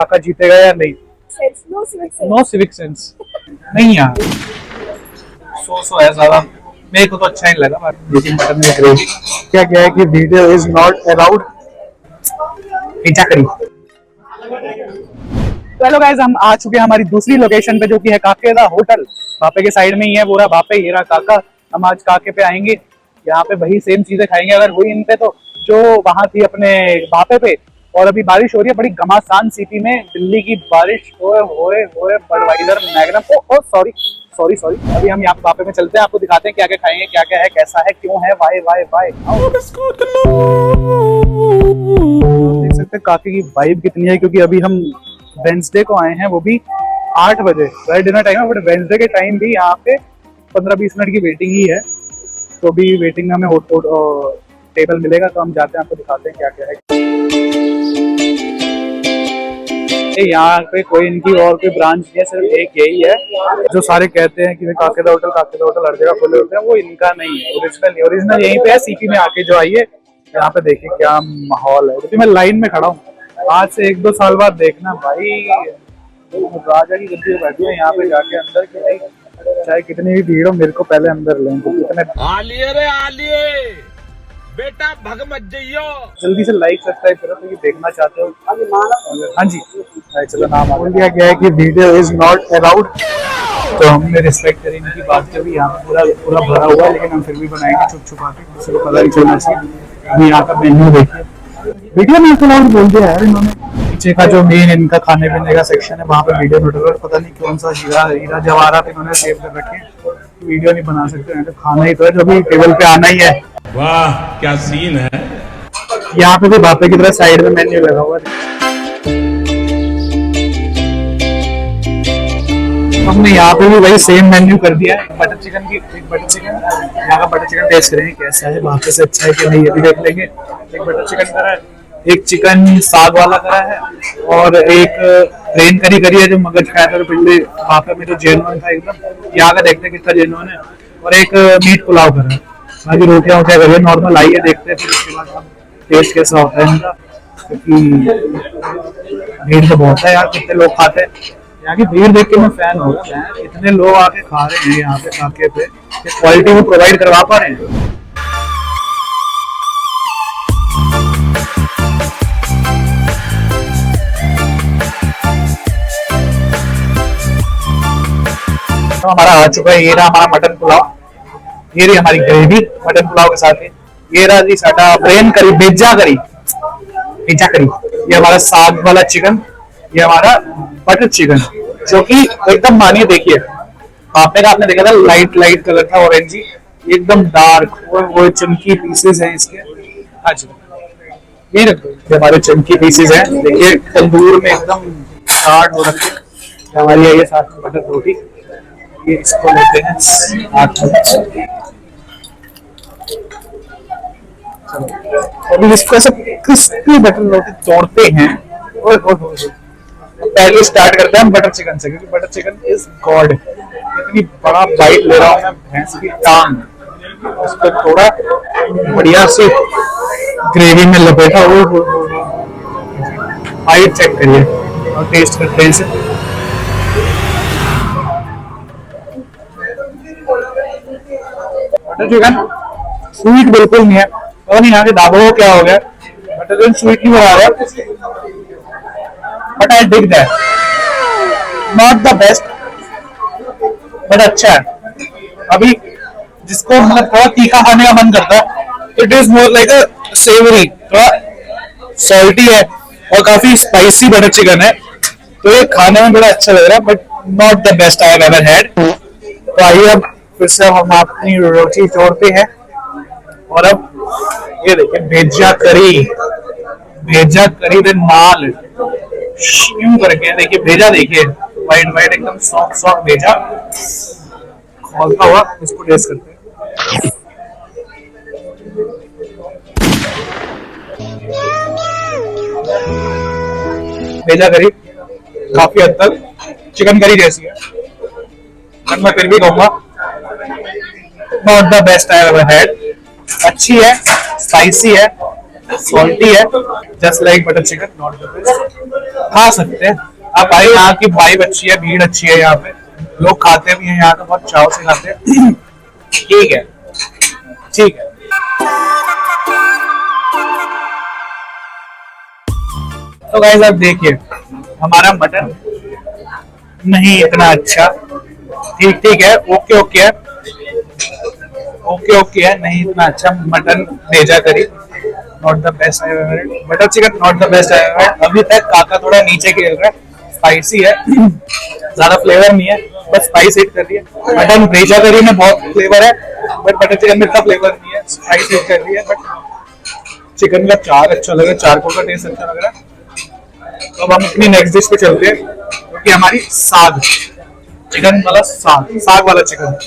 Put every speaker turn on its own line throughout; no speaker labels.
काका जीतेगा या नहीं? नो सिविक सेंस नहीं यार, सो है ज्यादा, मेरे को तो अच्छा नहीं लगा। लेकिन मटन में ग्रेवी क्या है कि video is not allowed. Pizza करी। चलो गाइस, हम आ चुके हैं हमारी दूसरी लोकेशन पे, जो कि है काकेदा होटल। बापे के साइड में ही है पूरा। बापे हीरा काका, हम आज काके पे आएंगे। यहाँ पे वही सेम चीजें खाएंगे अगर हुई इन पे तो, जो वहां थी अपने बापे पे। और अभी बारिश हो रही है बड़ी घमासान सिटी में, दिल्ली की बारिश। होए बडवाइजर मैग्नम, ओ सॉरी सॉरी सॉरी। अभी हम यहाँ पे बापे में चलते हैं, आपको दिखाते हैं क्या क्या खाएंगे, क्या क्या है, कैसा है, क्यों है, वाई वाई वाई। देख सकते हैं काके की वाइब कितनी है, क्योंकि अभी हम वेंसडे को आए हैं, वो भी 8 बजे। वैसे डिनर टाइम है, बट वेंसडे के टाइम भी यहाँ पे 15-20 मिनट की वेटिंग ही है। तो भी वेटिंग में हमें टेबल मिलेगा, तो हम जाते हैं, आपको दिखाते हैं क्या क्या है। यहाँ पे कोई इनकी और कोई ब्रांच नहीं है, सिर्फ एक यही है। जो सारे कहते हैं कि काकेदा होटल हर जगह खुले होते हैं, वो इनका नहीं है। ओरिजिनल यहीं पे है, सीपी में आके जो आइए। यहाँ पे देखिए क्या माहौल है, क्योंकि मैं लाइन में खड़ा हूँ। आज से 1-2 साल बाद देखना भाई, राजा की गद्दी पे बैठी है यहाँ पे जाके अंदर की नहीं, चाहे कितनी भी भीड़ हो, मेरे को पहले अंदर लेंगे।
आलिए बेटा भग मत जाइयो।
जल्दी से लाइक सब्सक्राइब करो तो ये देखना चाहते हो। हाँ जी, चलो नाम बोल दिया गया है कि वीडियो इज नॉट अलाउड, तो हमने रिस्पेक्ट करी इनकी बात। जब यहाँ पूरा भरा हुआ है, लेकिन हम फिर भी बनाएंगे छुप छुपा के, किसी को पता नहीं चलना चाहिए। अभी यहाँ का मेन्यू देखिए, वीडियो में अलाउड बोल दिया है इन्होंने। पीछे का जो मेन इनका खाने पीने का सेक्शन है, वहाँ पे वीडियो नोट, पता नहीं कौन सा हीरा जवाहरात इन्होंने सेव कर रखे हैं, वीडियो नहीं बना सकते हैं। तो खाना ही तो है, जो भी टेबल पे आना ही है।
वाह क्या सीन है।
यहाँ पे भी बापे की तरह साइड में मेन्यू लगा हुआ है। हमने यहाँ पे भी वही सेम मेन्यू कर दिया है। बटर चिकन यहाँ का बटर चिकन टेस्ट करेंगे कैसा है, बापे से अच्छा है कि नहीं, ये भी देख लेंगे। एक बटर चिकन करा है, एक चिकन साग वाला करा है, और एक प्लेन करी है जो मगज खाया था पिछले बापे में, जो जेनुअन था एकदम। यहाँ का देखते हैं कितना जेनुअन है। और एक मीट पुलाव करा है। बाकी रोटियां करिए नॉर्मल। आइए देखते हैं, फिर उसके बाद हम टेस्ट कैसा होता है इनका, क्योंकि भीड़ तो बहुत है यार, कितने लोग खाते हैं। यहाँ की भीड़ देख के मैं फैन हो गया। इतने लोग आके खा रहे हैं यहाँ पे काके पे, क्वालिटी वो प्रोवाइड करवा पा रहे हैं। तो हमारा आ चुका है, ये रहा हमारा मटन पुलाव, ये रही हमारी ग्रेवी मटन पुलाव के साथ। ये रहा जी साडा प्लेन करी, पिज्जा करी। ये हमारा साग वाला चिकन, ये हमारा बटर चिकन, जो कि एकदम मानिए देखिए, आपने का आपने देखा था लाइट कलर था, ऑरेंजी, एकदम डार्क। वो चमकी पीसेस हैं इसके। हाँ जी, ये रखो हमारे चमकी पीसेस हैं। देखिए तंदूर में एकदम चाट हो रखी है हमारी। ये साथ में बटर रोटी, ये इसको लेते हैं हाथ में। अभी इसको ऐसे क्रिस्पी बटर रोटी तोड़ते हैं। पहले स्टार्ट करते हैं हम बटर चिकन से, क्योंकि बटर चिकन इज गॉड। इतनी बड़ा बाइट ले रहा हूँ मैं भैंस की टांग, उसको थोड़ा बढ़िया से ग्रेवी में लपेटा। वो बाइट चेक करिए और टेस्ट करते हैं इसे। बटर चिकन स्वीट बिल्कुल नहीं है, और यहाँ के ढाबों को क्या हो गया, बटर चिकन स्वीट नहीं बना रहा। But I dig that, not the best but अच्छा है। अभी जिसको मतलब थोड़ा तीखा खाने का मन करता है, it is more like a savoury, थोड़ा सॉल्टी है और काफी स्पाइसी बटर चिकन है, तो ये खाने में बड़ा अच्छा लग रहा है, but not the best I have ever had. तो आइए अब फिर से हम अपनी रोटी तोड़ते हैं, और अब ये देखिए भेजा करी दे नाल यूं करके। देखिए भेजा, देखिए वाइट एकदम सॉफ्ट भेजा खोलता हुआ। इसको टेस्ट करते हैं। भेजा करी काफी हद तक चिकन करी जैसी है, पर मैं फिर भी कहूंगा not the best I ever had. अच्छी है, स्पाइसी है, सॉल्टी है, just like butter chicken, not the best. खा सकते हैं आप भाई, यहाँ की वाइब अच्छी है, भीड़ अच्छी है, यहाँ पे लोग खाते भी हैं, यहाँ तो बहुत चाव से खाते हैं। ठीक है, ठीक है। तो गाइस आप देखिए, हमारा मटन नहीं इतना अच्छा, ठीक ठीक है, ओके ओके है, ओके ओके है, नहीं इतना अच्छा मटन भेजा करी, not the best I ever, butter chicken not the best I ever. अभी तक काका थोड़ा नीचे खेल रहा है, स्पाइसी है, ज्यादा फ्लेवर नहीं है, बस स्पाइस हिट कर रही है। मटन भेजा करी में बहुत फ्लेवर है, बट बटर चिकन में इतना फ्लेवर नहीं है, स्पाइस हिट कर रही है। बट चिकन का चार अच्छा लग रहा है, चारकोल का टेस्ट अच्छा लग रहा है। तो अब हम अपनी नेक्स्ट डिश पे चलते हैं, क्योंकि हमारी साग, चिकन वाला साग, साग वाला चिकन।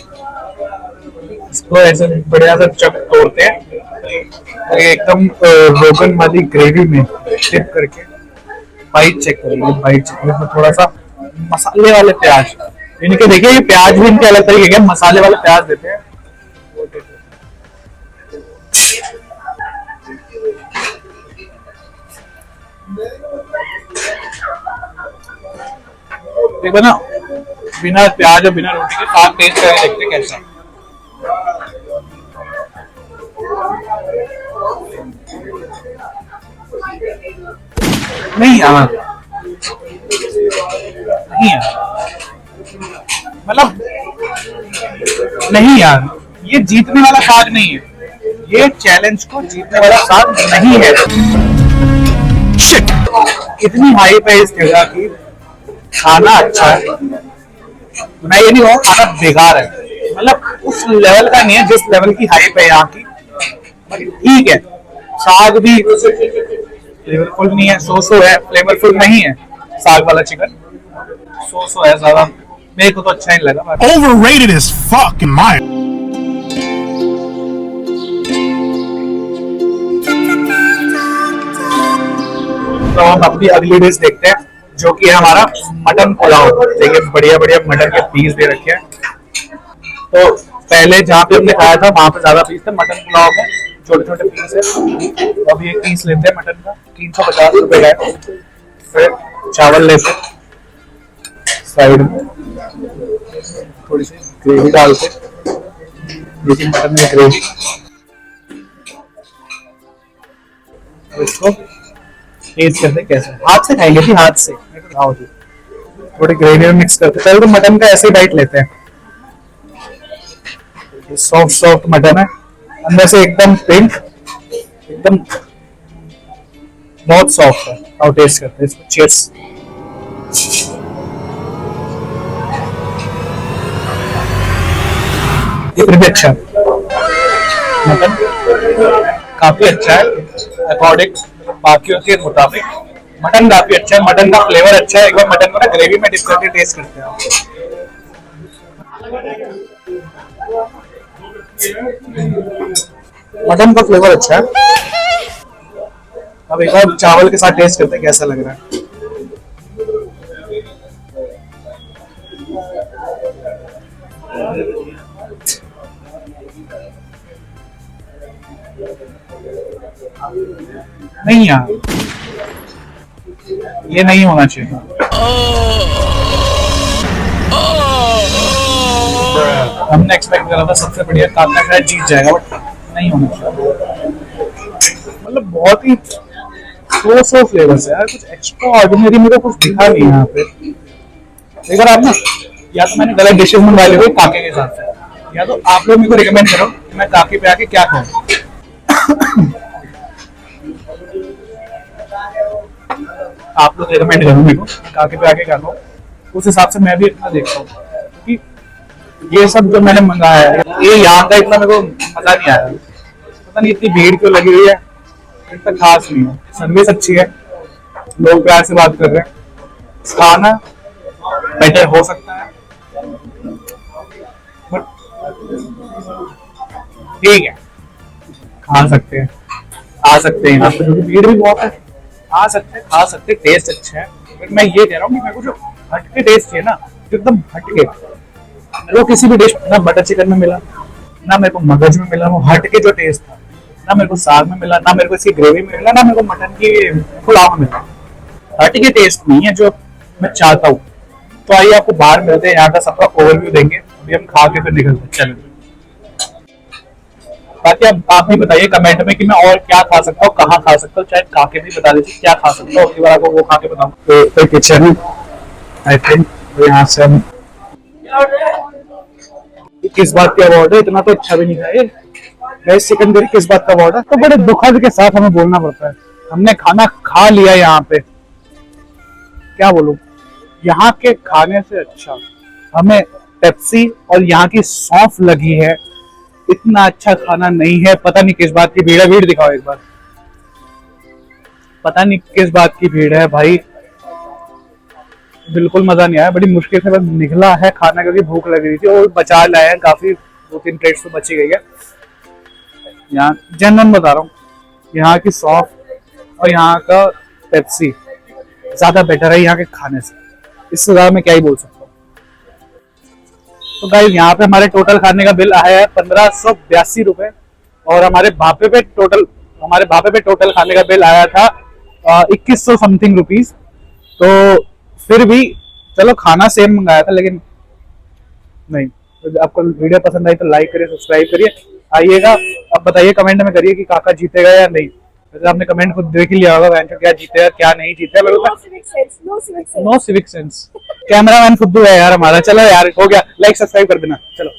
इसको ऐसे बढ़िया से चक तोड़ते हैं, एकदम रोगन वाली ग्रेवी में डिप करके। बाइट चेक करेंगे, बाइट चेक करेंगे। थोड़ा सा मसाले वाले प्याज, इनके देखिए ये प्याज भी इनके अलग तरीके के मसाले वाले प्याज देते हैं। देखो ना, बिना प्याज और बिना रोटी के साग टेस्ट करके देखते कैसा। नहीं यार, नहीं यार, मतलब नहीं यार, ये जीतने वाला साग नहीं है, ये चैलेंज को जीतने वाला साग नहीं है। शिट, इतनी हाइप है इस जगह की, खाना अच्छा है, मैं ये नहीं कहूँ खाना बेकार है, मतलब उस लेवल का नहीं है जिस लेवल की हाइप है यहाँ की। ठीक है, साग भी फ्लेवरफुल नहीं है, सो है, फ्लेवरफुल नहीं है साग वाला चिकन, सो है ज्यादा, मेरे को तो अच्छा नहीं लगा।
Overrated as fuck in my.
तो हम अपनी अगली डिश देखते हैं, जो कि है हमारा मटन पुलाव। देखिए बढ़िया बढ़िया मटन के पीस दे रखे हैं। तो पहले जहाँ पे हमने खाया था वहां पे ज्यादा पीस थे, मटन पुलाव में छोटे छोटे पीस है। तो अभी एक पीस लेते हैं मटन का, 350 रुपए का है। फिर चावल लेते हैं, साइड में थोड़ी सी ग्रेवी डालते, देखिए मटन में ग्रेवी, इसको टेस्ट करते कैसे, हाथ से खाएंगे, हाथ से थोड़ी ग्रेवी में मिक्स करते। पहले तो मटन का ऐसे ही बाइट लेते हैं, सॉफ्ट सॉफ्ट मटन है, अंदर से एकदम पिंक, एकदम बहुत सॉफ्ट है। आओ टेस्ट करते हैं इसको, चीयर्स। ये फिर भी अच्छा है, मटन काफी अच्छा है अकॉर्डिंग बाकियों के मुताबिक, मटन काफी अच्छा है, मटन का फ्लेवर अच्छा है। एक बार मटन को ना ग्रेवी में डिप करके टेस्ट करते हैं। मटन का फ्लेवर अच्छा है। अब एक बार चावल के साथ टेस्ट करते हैं कैसा लग रहा है। नहीं यार, ये नहीं होना चाहिए। हमने एक्सपेक्ट करा था सबसे बढ़िया काका शायद जीत जाएगा, बट नहीं होना चाहिए। मतलब बहुत ही सो फ्लेवर्स है यार, कुछ एक्स्ट्रा ऑर्डिनरी मेरे को कुछ दिखा नहीं यहाँ पे। देखो आप ना, या तो मैंने गलत डिशेज मंगवा ली काके के साथ से, या तो आप लोग मेरे को रिकमेंड करो कि मैं काके पे आके क्या खाऊं। आप लोग रिकमेंड करो मेरे को काके पे आके क्या खाऊं, उस हिसाब से मैं भी इतना देखता हूँ। कि ये सब जो मैंने मंगाया है, ये यहाँ का इतना मेरे को मजा नहीं आया, पता नहीं इतनी भीड़ क्यों लगी हुई है, इतना खास नहीं है। सर्विस अच्छी है, लोग प्यार से बात कर रहे हैं, खाना बेटर हो सकता है, बट ठीक है, खा सकते हैं, आ सकते हैं यहाँ पे, क्योंकि भीड़ भी बहुत है, आ सकते हैं, खा सकते हैं, टेस्ट अच्छा है। बट मैं ये कह रहा हूँ कि मेरे को जो हटके टेस्ट चाहिए ना, एकदम हटके, मेरे को किसी भी डिश ना बटर चिकन में मिला, ना मेरे को मगज में मिला, वो हटके जो टेस्ट था, ना मेरे को साग में मिला, ना मेरे को इसकी ग्रेवी में मिला, ना मेरे को मटन की पुलाव में मिला। बाटी के टेस्ट नहीं है जो मैं चाहता हूँ। तो आइए आपको बाहर मिलते हैं, यहाँ का सबका ओवरव्यू देंगे, अभी हम खा के फिर निकलते हैं। चलो बाकी अब आप भी बताइए कमेंट में कि मैं और क्या खा सकता हूँ, कहाँ खा सकता हूँ, चाहे खा के भी बता दीजिए क्या खा सकता हूँ, अगली बार आपको वो खा के बताऊँ। तो किचन है आई थिंक, यहाँ से हम किस बात का अवार्ड है, इतना तो अच्छा भी नहीं था ये। वेज चिकन करी किस बात का अवार्ड है, तो बड़े दुखद के साथ हमें बोलना पड़ता है। हमने खाना खा लिया यहाँ पे, क्या बोलूं, यहाँ के खाने से अच्छा हमें पेप्सी और यहाँ की सौंफ लगी है। इतना अच्छा खाना नहीं है, पता नहीं किस बात की भीड़ है। भीड़ दिखाओ एक बार, पता नहीं किस बात की भीड़ है भाई, बिल्कुल मजा नहीं आया। बड़ी मुश्किल से बस निकला है खाना, क्योंकि भूख लग रही थी और बचा लाए हैं काफी, 2-3 प्लेट्स तो बची गई है। यहाँ जनरल बता रहा हूँ, यहाँ की सौंफ और यहाँ का पेप्सी ज्यादा बेटर है यहाँ के खाने से, इससे ज्यादा मैं क्या ही बोल सकता हूँ। तो गाइस यहाँ पे हमारे टोटल खाने का बिल आया है 1582 रुपए, और हमारे भापे पे टोटल खाने का बिल आया था 2100 समथिंग रुपीज। तो फिर भी चलो खाना सेम मंगाया था, लेकिन नहीं। तो आपको वीडियो पसंद आई तो लाइक करिए, सब्सक्राइब करिए, आइएगा। अब बताइए कमेंट में करिए कि काका जीतेगा या नहीं। वैसे आपने कमेंट खुद देख ही लिया होगा क्या जीतेगा क्या नहीं जीतेगा। No civic sense. कैमरामैन फुद्दू है यार हमारा। चलो यार हो गया, लाइक सब्सक्राइब कर देना, चलो।